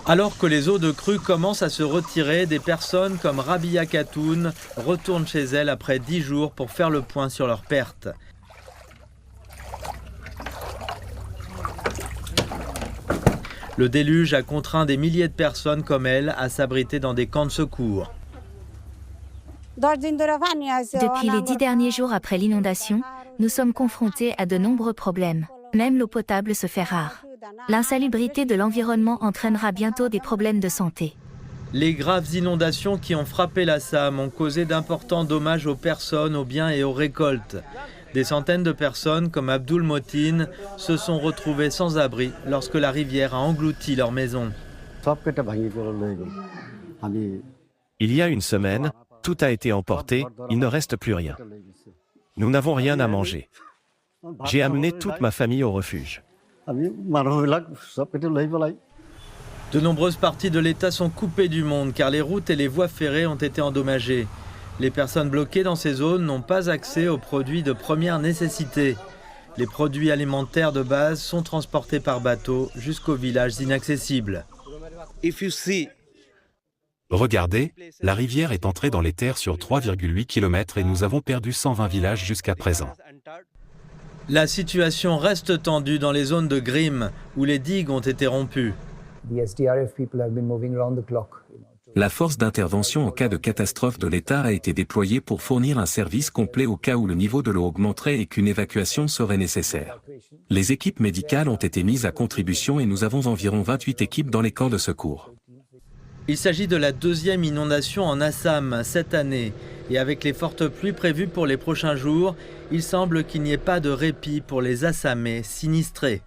Alors que les eaux de crue commencent à se retirer, des personnes comme Rabia Khatoun retournent chez elles après 10 jours pour faire le point sur leurs pertes. Le déluge a contraint des milliers de personnes comme elle à s'abriter dans des camps de secours. Depuis les 10 derniers jours après l'inondation, nous sommes confrontés à de nombreux problèmes. Même l'eau potable se fait rare. L'insalubrité de l'environnement entraînera bientôt des problèmes de santé. Les graves inondations qui ont frappé l'Assam ont causé d'importants dommages aux personnes, aux biens et aux récoltes. Des centaines de personnes, comme Abdul Motin, se sont retrouvées sans abri lorsque la rivière a englouti leur maison. Il y a une semaine, tout a été emporté, il ne reste plus rien. Nous n'avons rien à manger. J'ai amené toute ma famille au refuge. De nombreuses parties de l'État sont coupées du monde car les routes et les voies ferrées ont été endommagées. Les personnes bloquées dans ces zones n'ont pas accès aux produits de première nécessité. Les produits alimentaires de base sont transportés par bateau jusqu'aux villages inaccessibles. Regardez, la rivière est entrée dans les terres sur 3,8 km et nous avons perdu 120 villages jusqu'à présent. La situation reste tendue dans les zones de Grim où les digues ont été rompues. La force d'intervention en cas de catastrophe de l'État a été déployée pour fournir un service complet au cas où le niveau de l'eau augmenterait et qu'une évacuation serait nécessaire. Les équipes médicales ont été mises à contribution et nous avons environ 28 équipes dans les camps de secours. Il s'agit de la deuxième inondation en Assam cette année. Et avec les fortes pluies prévues pour les prochains jours, il semble qu'il n'y ait pas de répit pour les Assamais sinistrés.